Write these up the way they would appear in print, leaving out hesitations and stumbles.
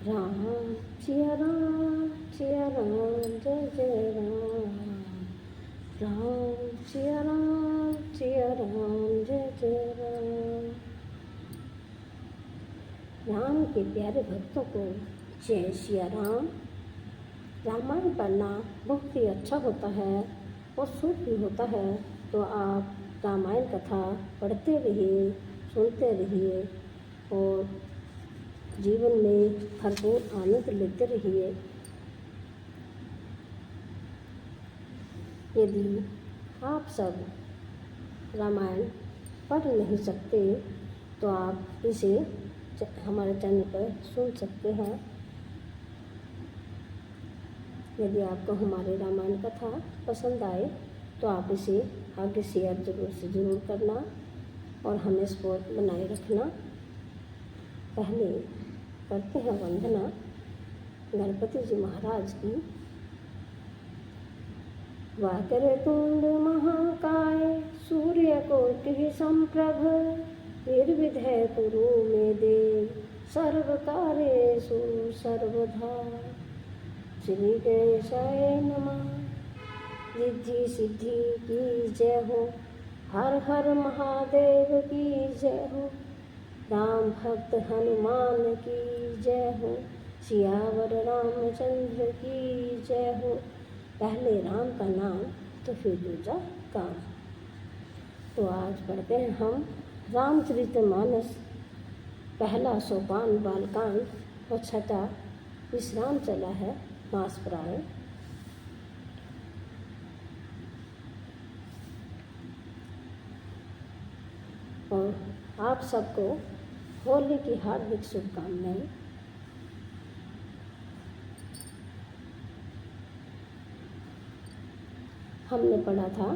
राम सिया राम जय जय राम। राम सिया राम जय जय राम। राम के प्यारे भक्तों को जय सिया राम। रामायण पढ़ना बहुत ही अच्छा होता है और शुभ भी होता है, तो आप रामायण कथा पढ़ते रहिए, सुनते रहिए और जीवन में भरपूर आनंद लेते रहिए। यदि आप सब रामायण पढ़ नहीं सकते तो आप इसे हमारे चैनल पर सुन सकते हैं। यदि आपको हमारी रामायण कथा पसंद आए तो आप इसे आगे शेयर जरूर से ज़रूर करना और हमें सपोर्ट बनाए रखना। पहले करते हैं वंदना गणपति जी महाराज की। वक्रतुंड महाकाय सूर्यकोटि समप्रभ निर्विघ्नं कुरु मे देव सर्वकार्येषु सर्वदा। श्री गणेशाय नमः। रिद्धि सिद्धि की जय हो, हर हर महादेव की जय हो, राम भक्त हनुमान की जय हो, सियावर रामचंद्र की जय हो। पहले राम का नाम तो फिर दूजा काम। तो आज पढ़ते हैं हम रामचरितमानस, पहला सोपान बालकांड और छठा विश्राम चला है मास प्राय। और आप सबको होली की हार्दिक शुभकामनाएं। हमने पढ़ा था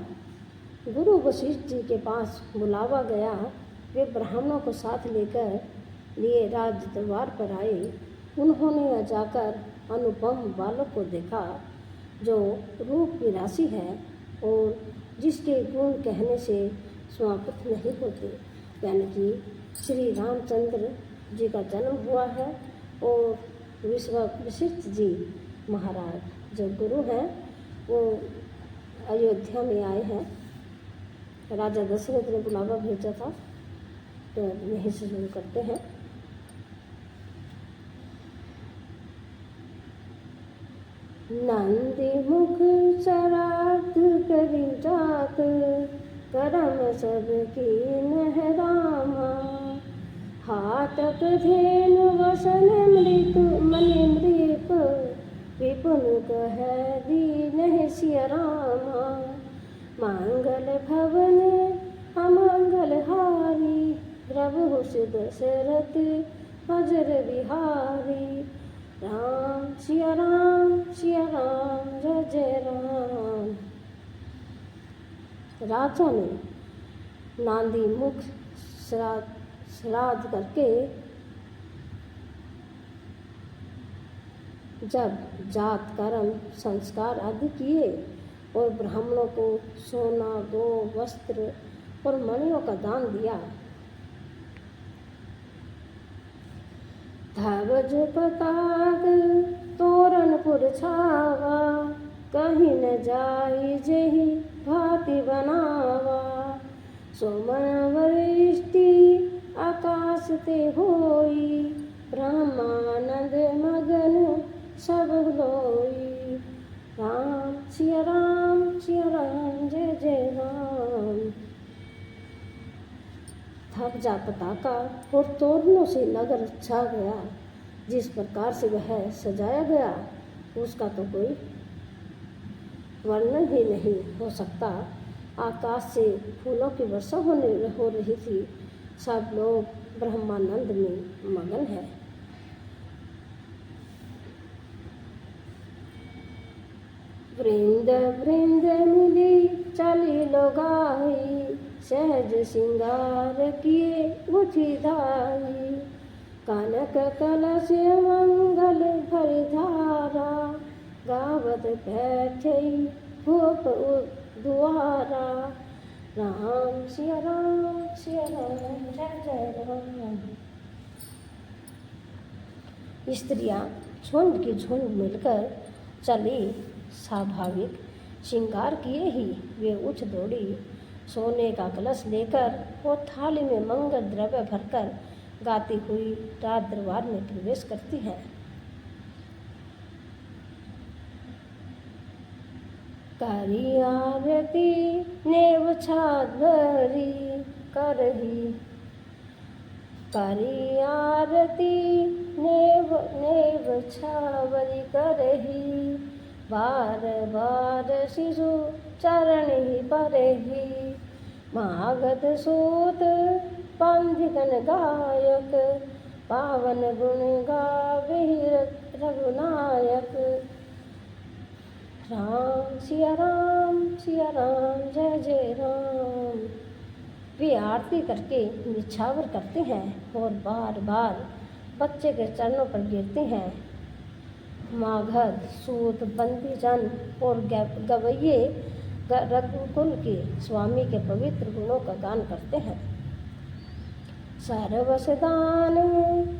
गुरु वशिष्ठ जी के पास बुलावा गया। वे ब्राह्मणों को साथ लेकर लिए राज दरबार पर आए। उन्होंने जाकर अनुपम बालक को देखा जो रूप की राशि है और जिसके गुण कहने से समाप्त नहीं होते, यानी कि श्री रामचंद्र जी का जन्म हुआ है। और वशिष्ठ जी महाराज जो गुरु हैं वो अयोध्या में आए हैं। राजा दशरथ ने बुलावा भेजा था, तो यहीं से शुरू करते हैं। नंदी मुख शरारत करी जात, करम सब की रामा। हाटक धेनु वसन मृत मनि मृप, विपुन कह दीन सिया रामा। मंगल भवन अमंगल हारी, द्रव दशरथ अजर बिहारी। राम सिया राम जय जय राम। राजा ने नांदी मुख श्राद्ध करके जब जात कर्म संस्कार आदि किए और ब्राह्मणों को सोना गो वस्त्र और मणियों का दान दिया। धवज पताक तोरणपुर छावा, कहीं न जाई जेहि भांति बनावा। सोमन वृष्टि आकाश ते होई, ब्रह्मानंद मगन सब लोई। राम सिया राम जय जय राम। ध्वजा पताका और तोरणों से नगर छा गया। जिस प्रकार से वह सजाया गया उसका तो कोई वर्णन ही नहीं हो सकता। आकाश से फूलों की वर्षा हो रही थी। सब लोग ब्रह्मानंद में मगन है। वृंद वृंद मिली चली लोगाई, सहज सिंगार किए उठी धाई। कनक कलश मंगल भरि धारा, गावत बैठे भूप द्वारा। राम सिया राम जय जय राम। स्त्रियां झुंड की झुंड मिलकर चली। स्वाभाविक श्रृंगार किए ही वे उठ दौड़ी। सोने का कलश लेकर और थाली में मंगल द्रव्य भरकर गाती हुई राज दरबार में प्रवेश करती हैं। करी आरती नेव छाद भरी करही, करी आरती नेव छावरी करही, बार बार शिशु चरण ही परही, मागध सूत पंथिकन गायक, पावन गुण गावे रघुनायक। राम सिया राम जय जय राम। वे आरती करके निछावर करते हैं और बार बार बच्चे के चरणों पर गिरते हैं। मागध सूत बंदी जन और गवैये रघुकुल के स्वामी के पवित्र गुणों का गान करते हैं। सर्वसदान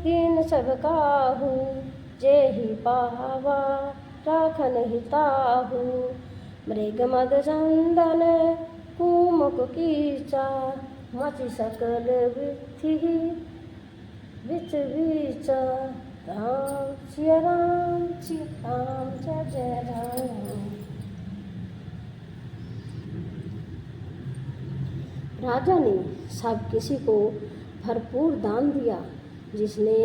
दीन सब काहू, जय ही पावा राखन हिताहू, मृग मद चंदन कुमुक कीचा, मचि सकल विथि विच बीचा। राम सिया राम जय जय राम। राजा ने सब किसी को भरपूर दान दिया। जिसने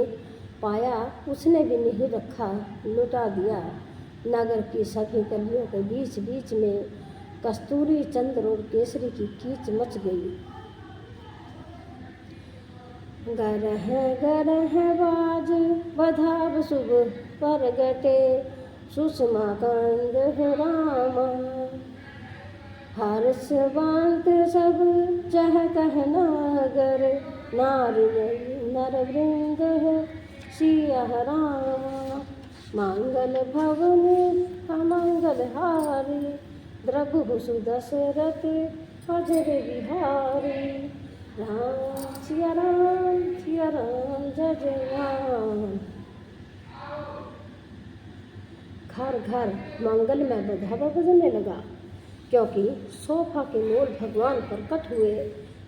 पाया उसने भी नहीं रखा, लुटा दिया। नगर की सभी गलियों के बीच बीच में कस्तूरी चंद्र और केसरी की कीच मच गई। गरह बाज बधाव शुभ परगटे, सुषमा कंद रामा, हर्षवंत सब जह कह नागर, नारी नर वृंद सिया रामा। मांगल भवन अमंगल हारी, द्रघु सुदशरथ अजर बिहारी। राम सिया राम जय जय राम। घर घर मंगलमय बधावा बजने लगा, क्योंकि शोभा के मूल भगवान प्रकट हुए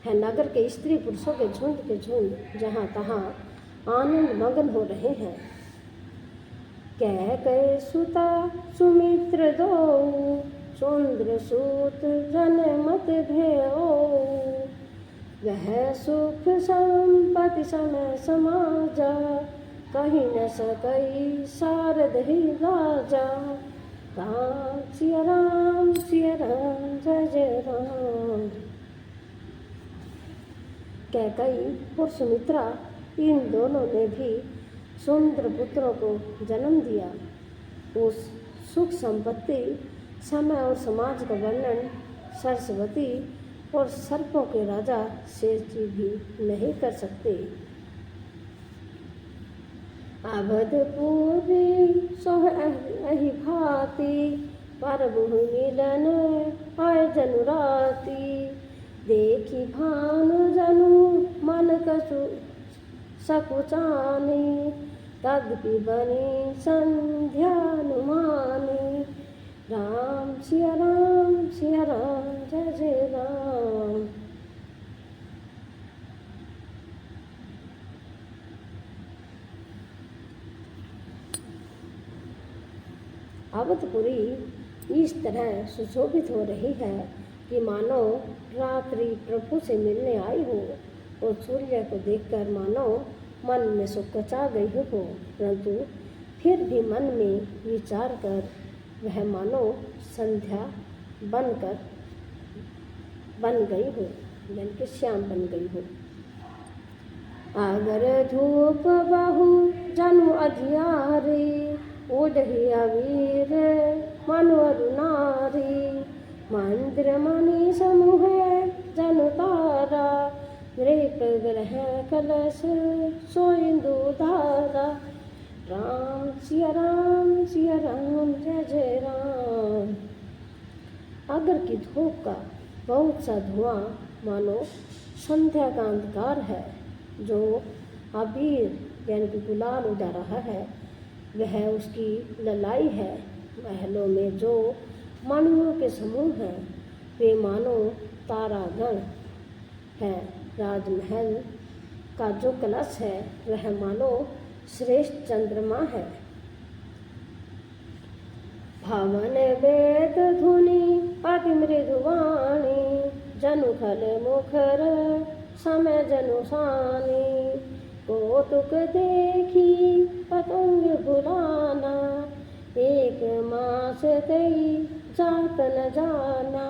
हैं। नगर के स्त्री पुरुषों के झुंड जहाँ तहाँ आनंद मगन हो रहे हैं। कह सुता सुमित्र दो, सुंदर सूत जन मत भयो, वह सुख संपत्ति समय समाजा, कहीं न सकई शारद ही राजा। राम सिया राम जय जय राम। कैकई और सुमित्रा इन दोनों ने भी सुंदर पुत्रों को जन्म दिया। उस सुख संपत्ति समय और समाज का वर्णन सरस्वती और सर्पों के राजा शेष जी भी नहीं कर सकते। अवधपुरी सोह अहि भांति, परबु मिलन आय जनु राति, देखी भानु जनु मन कछु सकुचानी, तदपि बनी संध्यानुमानी। राम सिया राम जय जय राम। अवधपुरी इस तरह सुशोभित हो रही है कि मानो रात्रि प्रभु से मिलने आई हो, और सूर्य को देखकर मानो मन में सुकचा गई हो, परंतु फिर भी मन में विचार कर वह मानो संध्या बन गई हो, यानी कि श्याम बन गई हो। अगर धूप बहु जनु अधियारी, उदहि अवीर मनु अरुनारी, मंत्र मणि समूह जनु तारा, नृप ग्रह कलश सोइंदु धारा। राम सिया राम जय जय राम। अगर की धूप का बहुत सा धुआं मानो संध्या का अंधकार है, जो अबीर यानी कि गुलाल उड़ा रहा है, वह उसकी ललाई है। महलों में जो मणियों के समूह हैं वे मानो तारागण है। राजमहल का जो कलश है वह मानो श्रेष्ठ चंद्रमा है। भावन वेद धुनि अति मृदुवाणी, जनु खल मुखर समय जनु सानी। कौतुक देखी पतंग बुलाना, एक मास तई जात न जाना।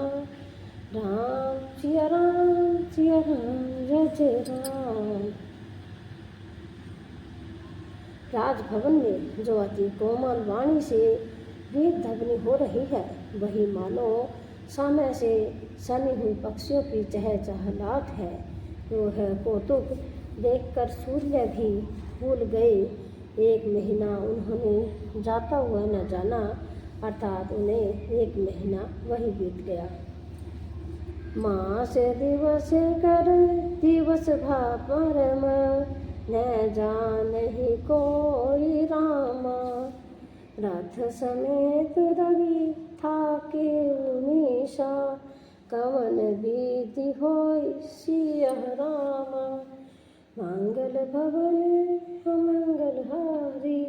राम सिया राम सिया राम जय जय राम। राजभवन में जो अति कोमल वाणी से वेद ध्वनि हो रही है वही मानो समय से सनी हुई पक्षियों की चहचहाहट है। वो है कौतुक देखकर सूर्य भी भूल गए। एक महीना उन्होंने जाता हुआ न जाना, अर्थात उन्हें एक महीना वही बीत गया। मास दिवस कर दिवस भा परम, न जानहि कोई राम। रथ समेत रवि थाके उमेशा, कवन विधि होय सियह राम। मंगल भवन अमंगल हारी,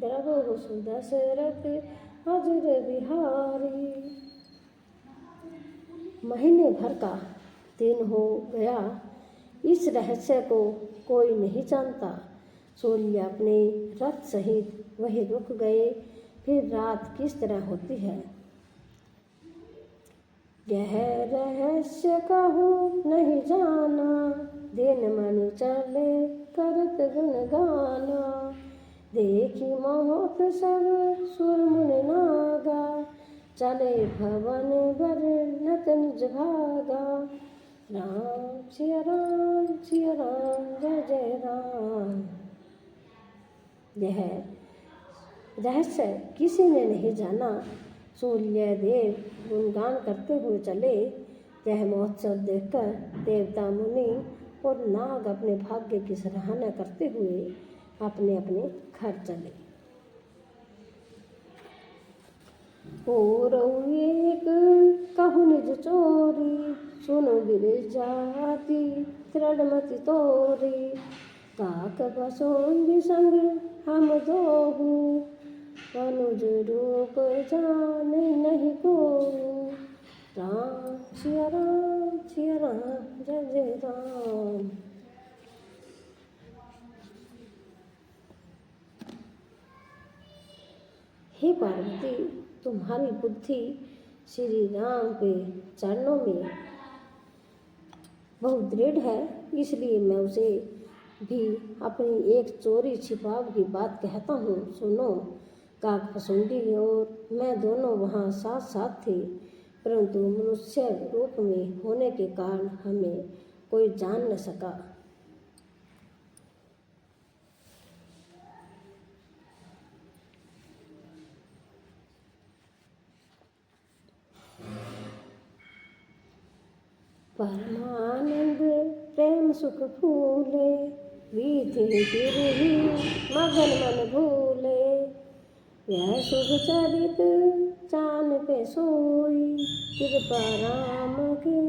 द्रवहु सुदशरथ अजर बिहारी। महीने भर का दिन हो गया, इस रहस्य को कोई नहीं जानता। सूर्य अपने रथ सहित वही रुक गए। फिर रात किस तरह होती है यह रहस्य कहूँ नहीं जाना। दिन मन चले करत गुण गाना, देखी मोहत सब सुर मुनि नागा। चले भवन बर नत निज भागा, राम सिया राम जय जय राम। यह रहस्य किसी ने नहीं जाना। सूर्य देव गुणगान करते हुए चले। यह महोत्सव देखकर देवता मुनि और नाग अपने भाग्य की सराहना करते हुए अपने अपने घर चले। और एक कहु निज चोरी, सुनो गिरिजाति दृढ़मति तोरी। काक बसों संग हम दोहू, अनुज रूप जाने नहीं को। राम सिया राम जय जय राम। हे पार्वती, तुम्हारी बुद्धि श्री राम के चरणों में बहुत दृढ़ है, इसलिए मैं उसे भी अपनी एक चोरी छिपाव की बात कहता हूँ। सुनो, काकभुसुंडी और मैं दोनों वहाँ साथ साथ थे, परंतु मनुष्य रूप में होने के कारण हमें कोई जान न सका। परमानंद प्रेम सुख फूले, वीति गिरहि मगन मन भूले। यह शुभ चरित चान पे सोई, कृपा राम के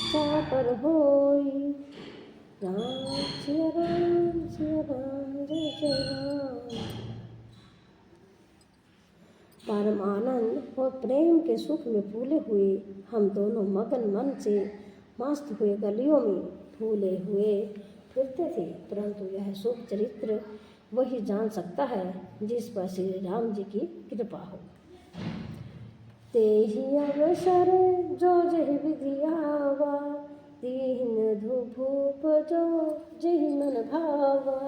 चापर होई। राम सिया राम जय जय राम। परम आनंद और प्रेम के सुख में फूले हुए हम दोनों मगन मन से मस्त हुए गलियों में फूले हुए फिरते थे, परंतु यह शुभ चरित्र वही जान सकता है जिस पर श्री राम जी की कृपा हो। तेहि अवसर जो जहि विधि आवा, दीन धूप जो जहि मन भावा।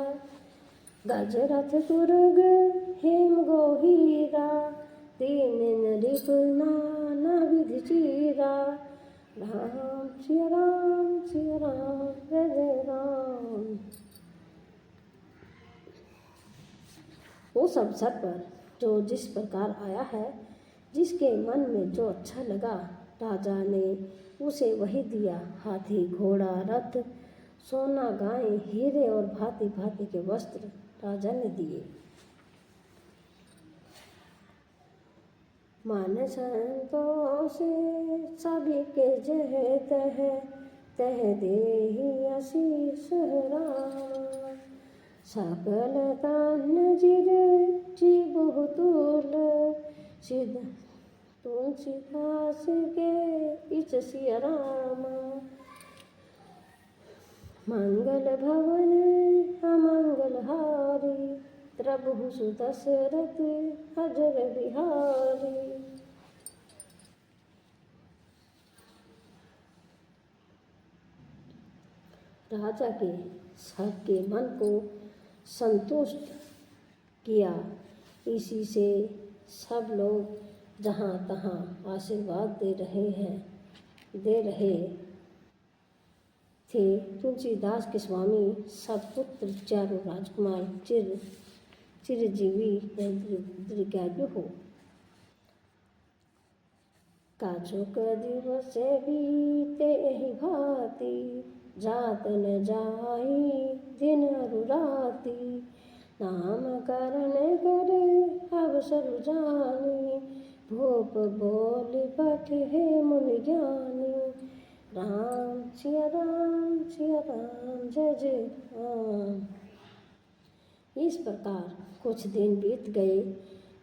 गजरथ तुरग हेम गोहीरा, तीन नरिप नाना विधि चीरा। राम सिया राम जय जय राम। उस अवसर पर जो जिस प्रकार आया है, जिसके मन में जो अच्छा लगा, राजा ने उसे वही दिया। हाथी घोड़ा रथ सोना गाय हीरे और भांति भांति के वस्त्र राजा ने दिए। मन संतोष सभी के जह तह देहि आशीष राम। सकल तन जिर जीव तुल सिद्ध तुलसीदास के इच सिया राम। मंगल भवन अमंगल हारी प्रभु सुदशरथ अजर बिहारी। राजा के सबके मन को संतुष्ट किया। इसी से सब लोग जहाँ तहाँ आशीर्वाद दे रहे थे। तुलसीदास के स्वामी सतपुत्र चारों राजकुमार चिरजीवी दीर्घायु हो। काछुक दिवस बीते एहि भांति जात न जाई दिन राति। नाम करण कर अवसर जानी भूप बोल बैठे मुनि ज्ञानी। राम सिया राम जय जय राम। इस प्रकार कुछ दिन बीत गए।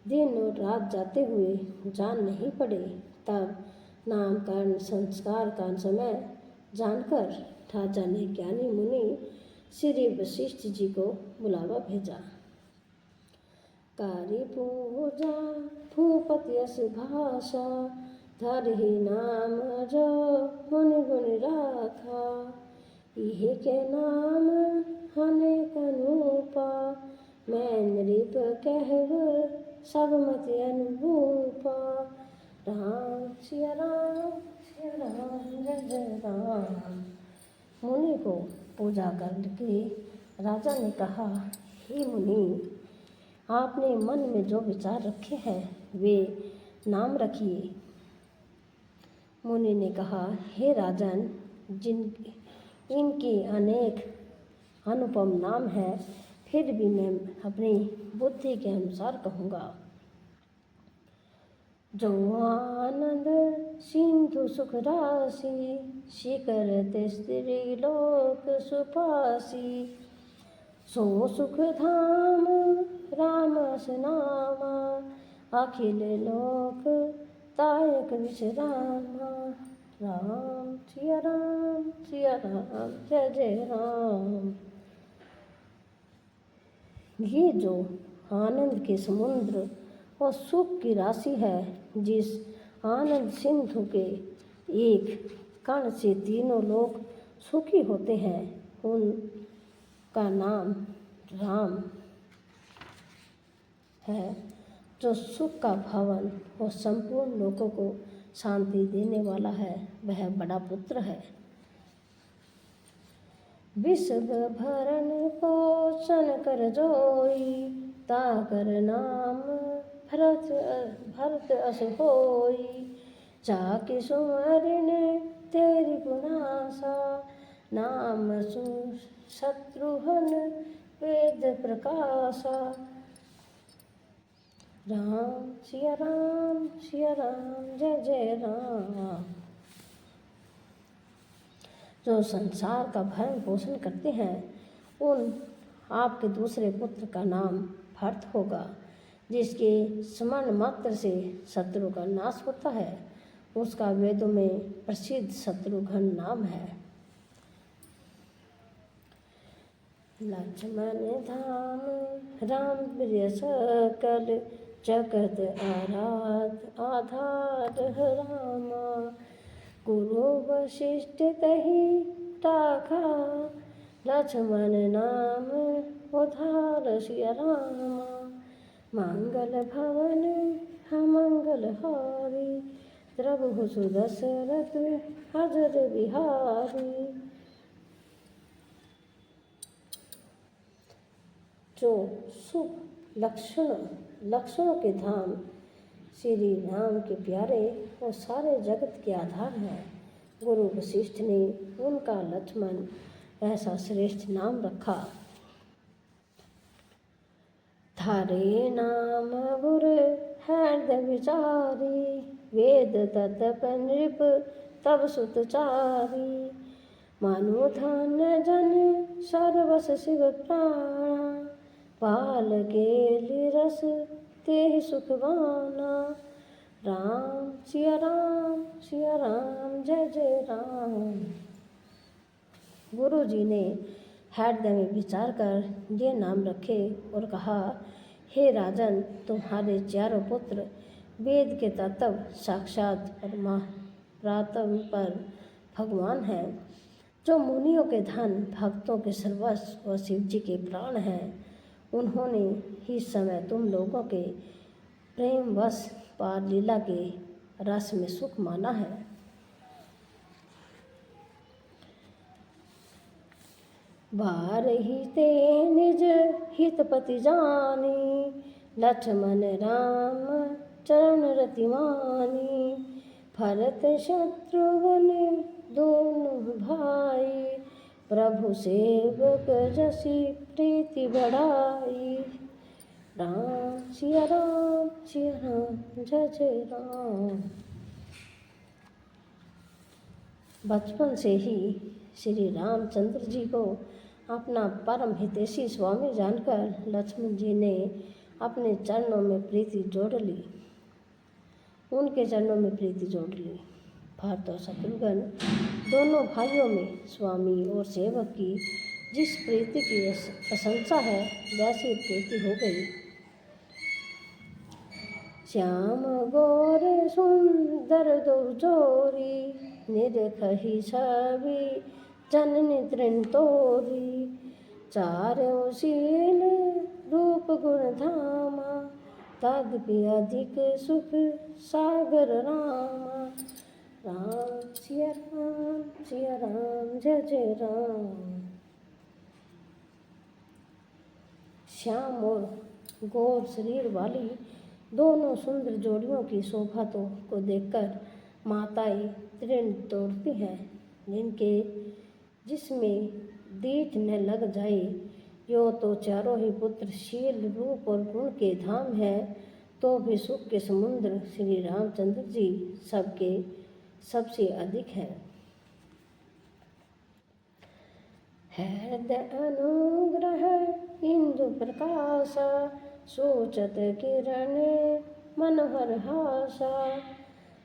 दिन और रात जाते हुए जान नहीं पड़े। तब नामकरण संस्कार का समय जानकर राजा ने ज्ञानी मुनि श्री वशिष्ठ जी को बुलावा भेजा। कारी पूजा भूपति यश भाषा धरहि नाम जो मुनि गुण राखा। इहे के नाम अनेक अनूपा मैं नृप कहव सब मत अनुरूपा। राम सिया राम जय जय राम। मुनि को पूजा करके राजा ने कहा, हे मुनि, आपने मन में जो विचार रखे हैं वे नाम रखिए। मुनि ने कहा, हे राजन, इनके अनेक अनुपम नाम है, फिर भी मैं अपनी बुद्धि के अनुसार कहूँगा। जो आनंद सिंधु सुख राशि शिखर ते स्त्री लोक सुपासी। सो सुख धाम राम नामा अखिल लोक तायक विश्रामा। राम सिया राम जय जय राम। ये जो आनंद के समुद्र और सुख की राशि है, जिस आनंद सिंधु के एक कण से तीनों लोग सुखी होते हैं, उनका नाम राम है। जो सुख का भवन और संपूर्ण लोगों को शांति देने वाला है, वह बड़ा पुत्र है। विश्व भरण पोषण कर जोई ताकर नाम भरत अस होई। जाके सुमरन तेरी गुणासा नाम शत्रुघ्न वेद प्रकाशा। राम सिया राम जय जय राम। जो संसार का भरण पोषण करते हैं, उन आपके दूसरे पुत्र का नाम भरत होगा। जिसके स्मरण मात्र से शत्रु का नाश होता है, उसका वेदों में प्रसिद्ध शत्रुघ्न नाम है। लक्ष्मण धाम राम प्रिय सकल जगत आधार रामा। गुरु वशिष्ठ तहि टाखा लक्ष्मण नाम उधार सिया रामा। मंगल भवन अमंगल हारी प्रभु सुदशरथ अजर बिहारी। जो शुभ लक्षणों के धाम श्री राम के प्यारे और सारे जगत के आधार हैं, गुरु वशिष्ठ ने उनका लक्ष्मण ऐसा श्रेष्ठ नाम रखा। थारे नाम गुर हृदय विचारी, वेद तत्प नृप तब सुतचारी। मानो धन जन सर्वस शिव प्राणा, पाल के रस ते सुखवाना। राम सिया राम जय जय राम। गुरु जी ने हृदय में विचार कर ये नाम रखे और कहा, हे राजन, तुम्हारे चारों पुत्र वेद के तत्व साक्षात परात्पर पर भगवान हैं, जो मुनियों के धन, भक्तों के सर्वस्व व शिव जी के प्राण हैं। उन्होंने ही समय तुम लोगों के प्रेमवश पार लीला के रस में सुख माना है। बार ही ते निज हितपति जानी, लक्ष्मण राम चरण रति मानी। भरत शत्रुघ्न दोनों भाई, प्रभु सेवक जसी प्रीति बढ़ाई। राम सिया राम जय जय राम। बचपन से ही श्री रामचंद्र जी को अपना परम हितैषी स्वामी जानकर लक्ष्मण जी ने अपने चरणों में प्रीति जोड़ ली, उनके चरणों में प्रीति जोड़ ली। भरत और शत्रुघ्न दोनों भाइयों में स्वामी और सेवक की जिस प्रीति की प्रशंसा है, वैसी प्रीति हो गई। श्याम गौर सुंदर दो जोरी, निरखही छवि जननी तृण तोरी। चारों शील रूप गुण धामा, तद्भि अधिक सुख सागर रामा। राम सिया राम जय जय राम। श्याम और गौर शरीर वाली दोनों सुंदर जोड़ियों की शोभा को देखकर माताएं तृण तोड़ती हैं, जिसमें दीठ न लग जाए। यो तो चारों ही पुत्र शील रूप और गुण के धाम है, तो भी सुख के समुद्र श्री रामचंद्र जी सबसे अधिक है। हृदय अनुग्रह इंदु प्रकाशा, सोचत किरण मनोहर हासा।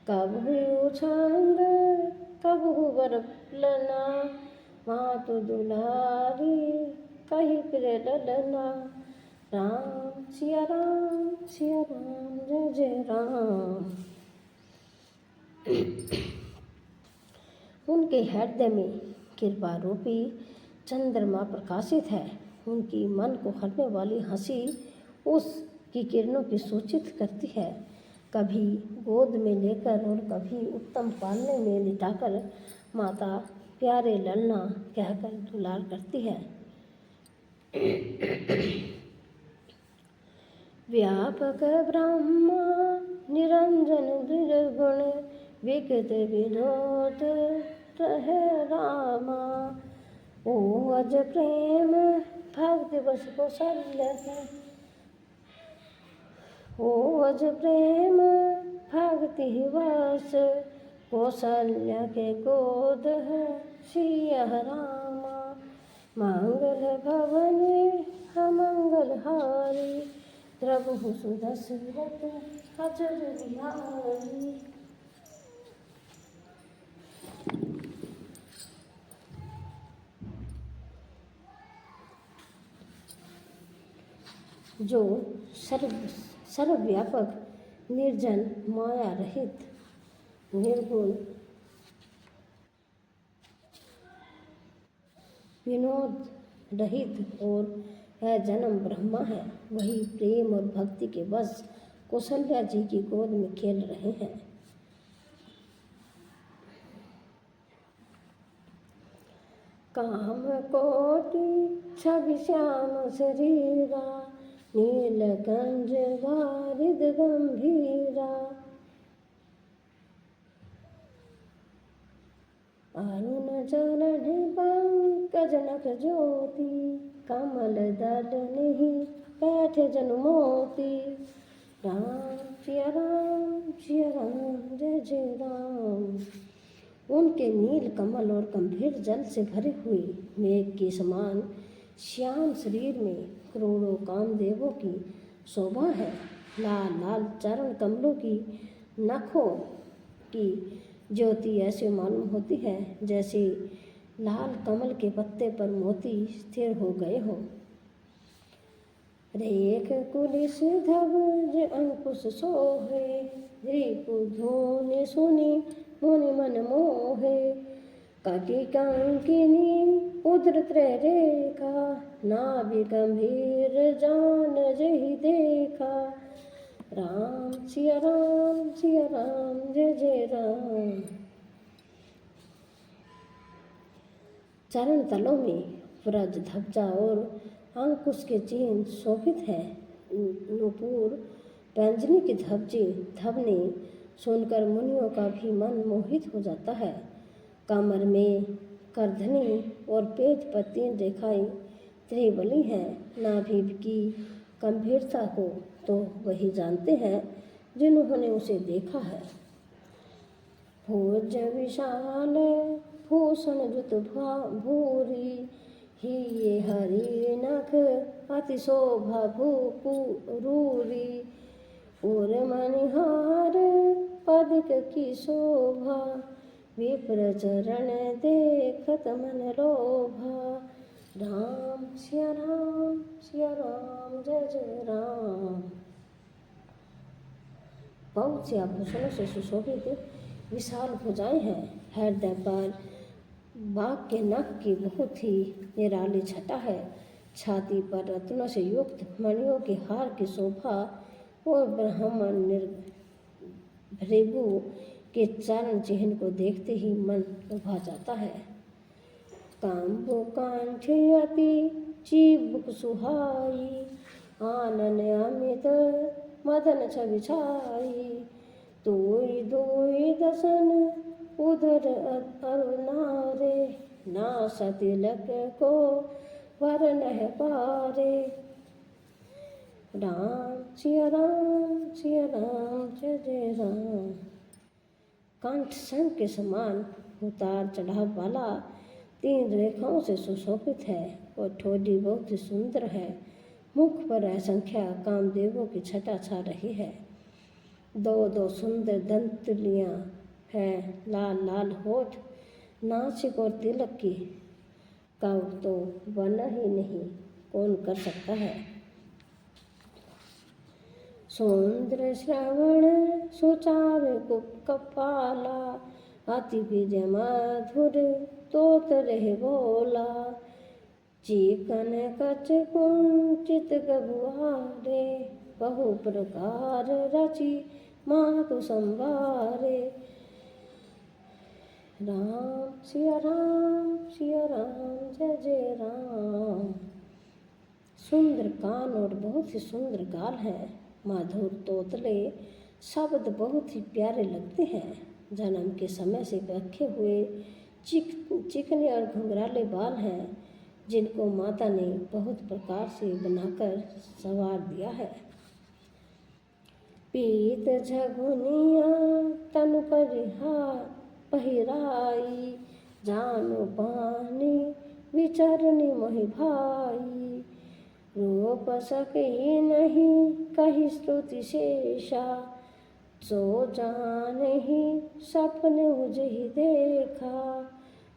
कबहु छंद कबहु बरलना, मातु दुलारी कही प्रिय ललना। राम सिया राम जय जय राम। उनके हृदय में कृपा रूपी चंद्रमा प्रकाशित है। उनकी मन को हरने वाली हंसी उसकी किरणों की सूचित करती है। कभी गोद में लेकर और कभी उत्तम पालने में लिटाकर माता प्यारे ललना कहकर दुलार करती है। व्यापक ब्रह्मा निरंजन निर्गुण, विगत विनोद रहे रामा। ओ अज प्रेम भक्ति बस कौशल्य है, ओ अज प्रेम भक्ति वश कौशल्य के गोद है सिया रामा। मंगल भवन अमंगल हारी, प्रभु सुदशरथ अजर बिहारी। जो सर्वव्यापक निर्जन माया रहित निर्गुण विनोद रहित और अजन्म ब्रह्मा है, वही प्रेम और भक्ति के वश कौशल्या जी की गोद में खेल रहे हैं। काम कोटि छवि श्याम शरीरा, नीलकंज वारिद गंभीरा। अरुण चरण पंकज नख ज्योति, कमल दल नहीं बैठे जन मोती। राम सिया राम सिया राम जय जय राम। उनके नील कमल और गंभीर जल से भरे हुए मेघ के समान श्याम शरीर में करोड़ों कामदेवों की शोभा है। लाल लाल चरण कमलों की नखों की ज्योति ऐसे मालूम होती है जैसे लाल कमल के पत्ते पर मोती स्थिर हो गए हों। रेख कुलिस धवज अंकुश सोहे, रिपु धूनि सुनि मुनि मन मोहे। कटि कंकिनी उदर त्रय रेखा, नाभि गंभीर जान जहि देखा। राम सिया राम जय जय राम। चरण तलों में व्रज धब्जा और अंकुश के चिन्ह शोभित है। नूपुर पैंजनी की धबनी सुनकर मुनियों का भी मन मोहित हो जाता है। कमर में करधनी और पेट पर 3 रेखाएं त्रिबली हैं। नाभि की गंभीरता को तो वही जानते हैं जिन्होंने उसे देखा है। भुज विशाल भूषण जुत भूरी, ही ये हरि नख अति शोभा भूपूरूरी। उर मणिहार पदिक की शोभा, विप्र चरण देखत मन लोभा। राम सिया राम जय जय राम। बहुत से आभूषणों से सुशोभित विशाल भुजाएं हैं। हृदय पर बाघ के नख की बहुत ही निराली छटा है। छाती पर रत्नों से युक्त मणियों के हार की शोभा और ब्राह्मण भृगु के चरण चिन्ह को देखते ही मन लुभा जाता है। काम्बु कांठ अति चिबुक सुहाई, आनन अमित मदन छवि छाई। दोई दोई दसन उदर अरुणारे, ना सतिलक को वरण है पारे। राम सिया राम जय जय राम। कंठ शंख के समान उतार चढ़ाव वाला 3 रेखाओं से सुशोभित है और ठोड़ी बहुत ही सुंदर है। मुख पर असंख्य कामदेवों की छटा छा रही है। 2 सुंदर दंतलियां हैं। लाल लाल होठ, नासिक और तिलक की का तो वर्णन ही नहीं कौन कर सकता है। सुंदर श्रवण सुचार कपाला, अति विजय मधुर तोत रहे बोला। चिकन कच कुंचित गबुआरे, बहु प्रकार रचि मातु संवारे। राम सिया राम जय जय राम। सुंदर कान और बहुत ही सुंदर गाल है। मधुर तोतले शब्द बहुत ही प्यारे लगते हैं। जन्म के समय से रखे हुए चिकने और घुंघराले बाल हैं, जिनको माता ने बहुत प्रकार से बनाकर संवार दिया है। पीत झगुनिया तन पहिराई, जानु पानी विचरनी मोहि भाई। रूप सकी नहीं कही स्तुति शेषा, सो जानहि सपने उजहि देखा।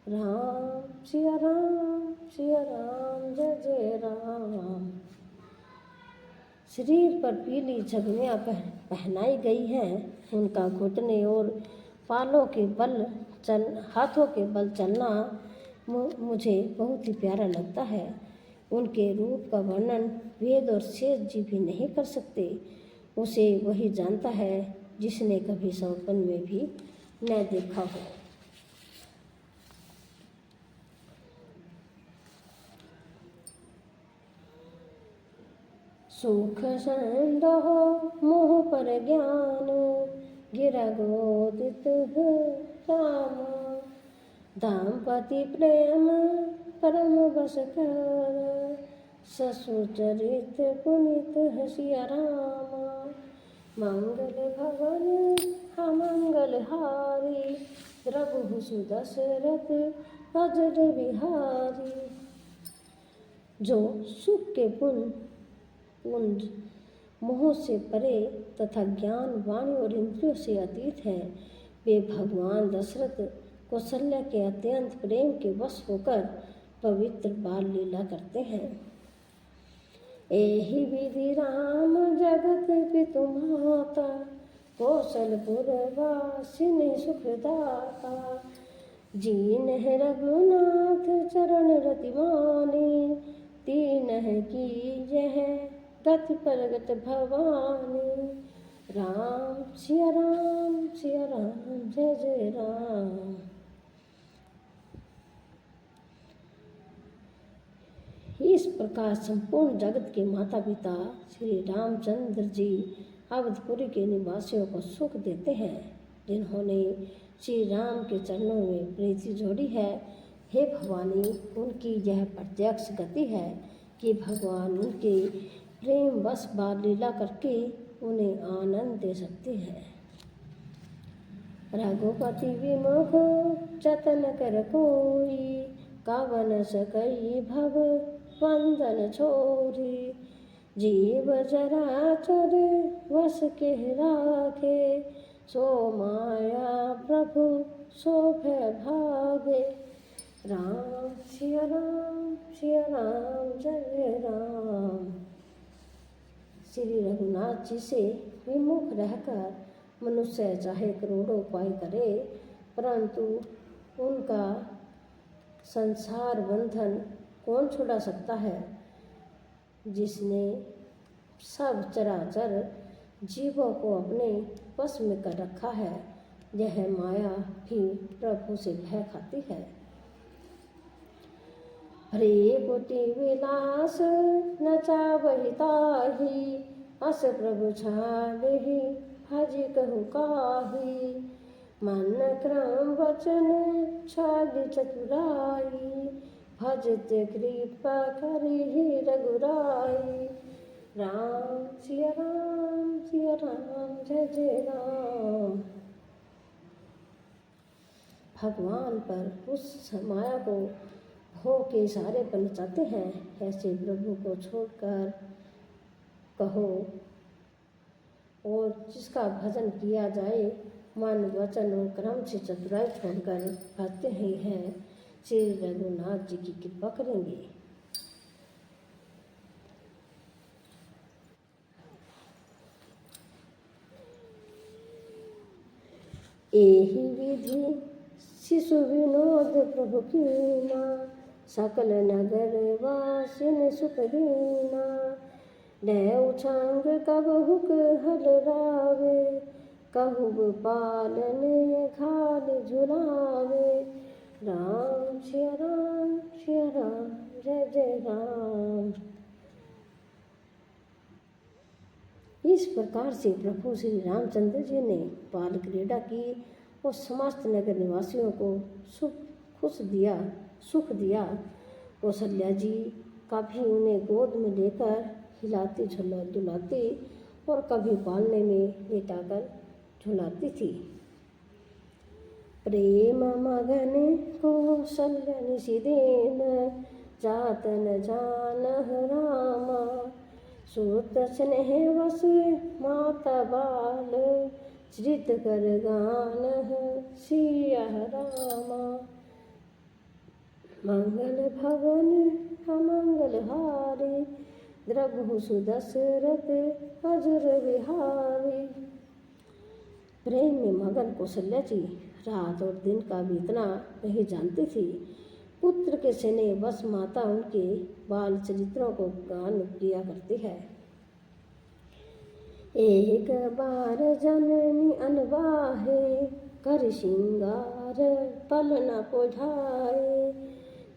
राम सिया राम जय जय राम। शरीर पर पीली झगनियाँ पहनाई गई हैं। उनका घुटने और पालों के बल हाथों के बल चलना मुझे बहुत ही प्यारा लगता है। उनके रूप का वर्णन वेद और शेष जी भी नहीं कर सकते। उसे वही जानता है जिसने कभी सपन में भी न देखा हो। सुख संदह मोह पर ज्ञान, गिरा गोदित राम। दाम्पति प्रेम परम बस कर, ससुचरित पुनित हसिया रामा। मंगल भवन अमंगल हारी, द्रवहु सुदशरथ अजर बिहारी। जो सुख के पुंज मोह से परे तथा ज्ञान वाणी और इंद्रियों से अतीत है, वे भगवान दशरथ कौशल्या के अत्यंत प्रेम के वश होकर पवित्र बाल लीला करते हैं। एहि विधि राम जगत पितु माता, कौशलपुर वासिनी सुखदाता। जीनहि रघुनाथ चरण रति मानी, तीनहि कीजहि गति प्रगट भवानी। राम सिया राम जय जय राम। इस प्रकार संपूर्ण जगत के माता पिता श्री रामचंद्र जी अवधपुरी के निवासियों को सुख देते हैं, जिन्होंने श्री राम के चरणों में प्रीति जोड़ी है। हे भवानी, उनकी यह प्रत्यक्ष गति है कि भगवान उनके प्रेम बस बाल लीला करके उन्हें आनंद दे सकते हैं। रघुपति विमुख जतन कर कोई, कावन सकई भव वंदन छोरी। जीव चराचर वस के राखे, सो माया प्रभु सो भय भागे। राम सिया राम जय राम। श्री रघुनाथ जी से विमुख रहकर मनुष्य चाहे करोड़ों उपाय करे, परंतु उनका संसार बंधन कौन छुड़ा सकता है। जिसने सब चराचर जीवों को अपने वश में कर रखा है, यह माया भी प्रभु से भय खाती है। हरे कोटि विलास नचावहि ताहि, अस प्रभु छाड़हि भज कहु काहि। मन क्रम वचन छाड़ चतुराई, भजत कृपा करिहि रघुराई। राम सिया राम जय जय राम। भगवान पर उस माया को भोग के इशारे पर नचाते हैं, ऐसे प्रभु को छोड़कर कहो। और जिसका भजन किया जाए मन वचन और क्रम से चतुराई छोड़कर भजते ही हैं, श्री रघुनाथ जी की कृपा करेंगे। एहि विधि शिशु विनोद प्रभु कीना, सकल नगर वासिन सुख दीना। देव छांग कबहुक हल रावे, कहु पालने घाल झुलावे। राम सिया राम जय जय राम। इस प्रकार से प्रभु श्री रामचंद्र जी ने बाल क्रीड़ा की और समस्त नगर निवासियों को सुख दिया। कौशल्या जी कभी उन्हें गोद में लेकर हिलाती झुलाती और कभी पालने में लेटाकर झुलाती थी। प्रेम मगन कौशल्या निशिदेन, जात न जानह रामा। सूत स्नेह वस माता बाल, श्रित कर गानह सिया रामा। मंगल भवन अमंगल हारी, द्रवहु सुदशरथ अजर बिहारी। प्रेम में मगन कौशल्या जी रात और दिन का बीतना नहीं जानती थी। पुत्र के स्नेह बस माता उनके बाल चरित्रों को गान किया करती है। एक बार जननी अनवाहे, कर श्रृंगार पल न पोझाए।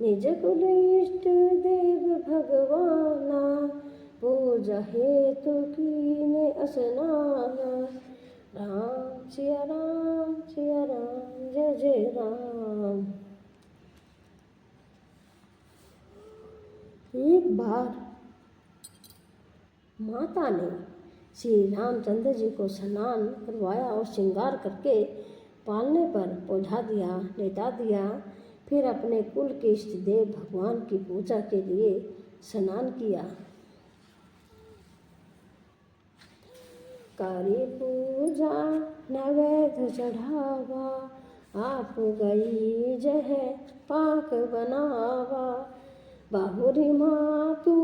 निज कुल इष्ट देव भगवाना, पूजा हेतु कीने असनाना। राम सिया राम जय जय राम। एक बार माता ने श्री रामचंद्र जी को स्नान करवाया और श्रृंगार करके पालने पर पहुँचा दिया, लेटा दिया। फिर अपने कुल के इष्ट देव भगवान की पूजा के लिए स्नान किया। करी पूजा नैवेद्य चढ़ावा, आप गई जह पाक बनावा। बाहुरी माँ तू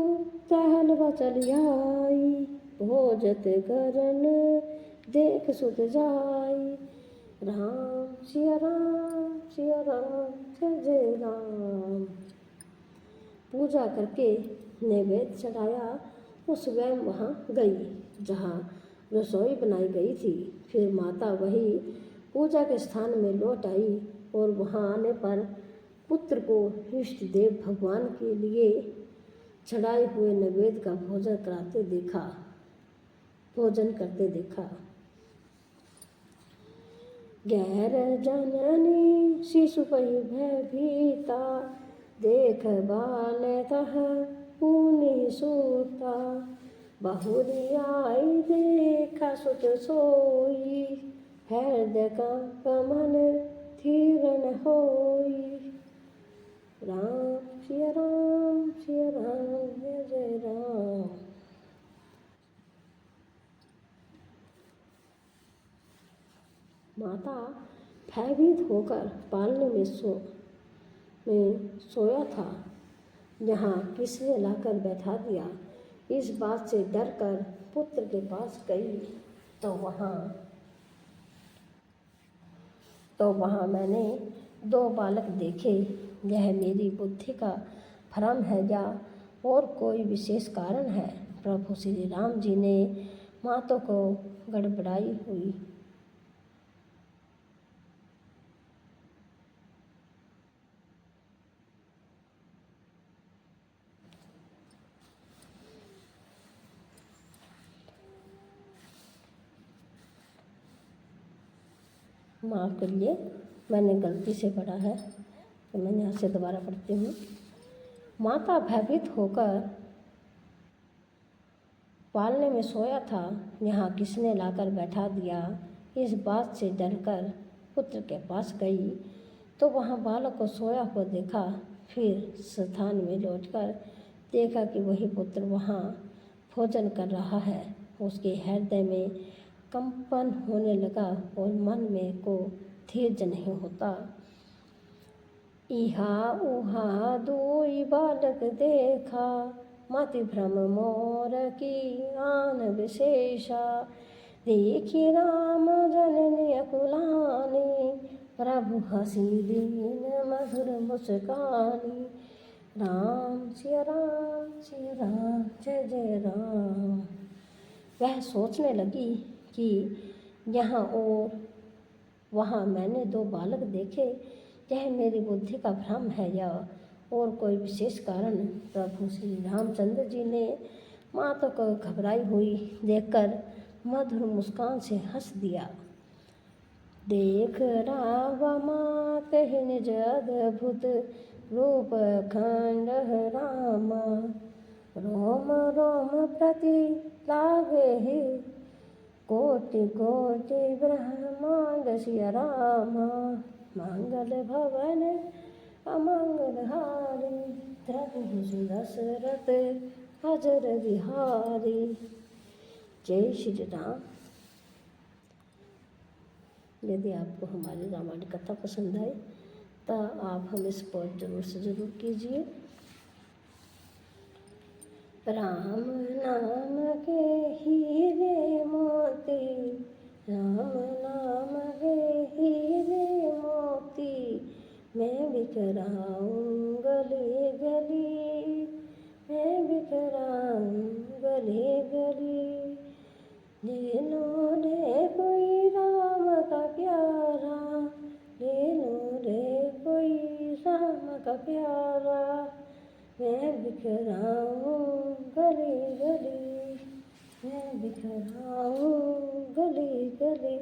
टहलवा चली आई, भोजत करन देख सुत जाई। राम सिया राम सिया राम जय जय राम। पूजा करके नैवेद्य चढ़ाया वो स्वयं वहाँ गई जहाँ रसोई बनाई गई थी। फिर माता वही पूजा के स्थान में लौट आई और वहाँ आने पर पुत्र को इष्ट देव भगवान के लिए चढ़ाए हुए नैवेद्य का भोजन करते देखा। गैर जननी शिशु पहि भयभीता, देख बाल तह पुनि सूता। बहुरी आई देखा सुत सोई, हृदय का मन थीर न होई। राम सिया राम जय जय राम। माता भयभीत होकर पालने में सोया था, यहाँ किसने लाकर बैठा दिया। इस बात से डर कर पुत्र के पास गई तो वहाँ मैंने 2 बालक देखे। यह मेरी बुद्धि का भ्रम है या और कोई विशेष कारण है। प्रभु श्री राम जी ने मातों को गड़बड़ाई हुई माफ़ करिए, मैंने गलती से पढ़ा है तो मैं यहाँ से दोबारा पढ़ती हूँ। माता भयभीत होकर पालने में सोया था, यहाँ किसने लाकर बैठा दिया। इस बात से डरकर पुत्र के पास गई तो वहाँ बालक को सोया हुआ देखा। फिर स्थान में लौटकर देखा कि वही पुत्र वहाँ भोजन कर रहा है। उसके हृदय में कंपन होने लगा और मन में को धीरज नहीं होता। इहा उहा दुई बालक देखा, मति भ्रम मोर की आन विशेषा। देखी राम जननी अकुलानी, प्रभु हसी दीन मधुर मुस्कानी। राम सिया राम जय जय राम। वह सोचने लगी कि यहाँ और वहाँ मैंने 2 बालक देखे, यह मेरी बुद्धि का भ्रम है या और कोई विशेष कारण। प्रभु श्री रामचंद्र जी ने माता को घबराई हुई देखकर मधुर मुस्कान से हंस दिया। देख रावमा कहि निज अद्भुत रूप खंड रामा। रोम रोम प्रति लागे कोटि कोटि ब्रह्मांड सिया रामा। मंगल भवन अमंगल हारी, प्रभु दशरथ अजर बिहारी। जय श्री राम। यदि आपको हमारी रामायण कथा पसंद आए तो आप हमें सपोर्ट जरूर से ज़रूर कीजिए। राम नाम के हीरे मोती, राम नाम के हीरे मोती। मैं बिखराऊं गली गली, मैं बिखराऊं गली गली। ले लो रे कोई राम का प्यारा, ले लो रे कोई राम का प्यारा। मैं बिखराऊं गली गली, मैं बिखराऊं गली गली।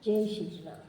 जय श्री राम।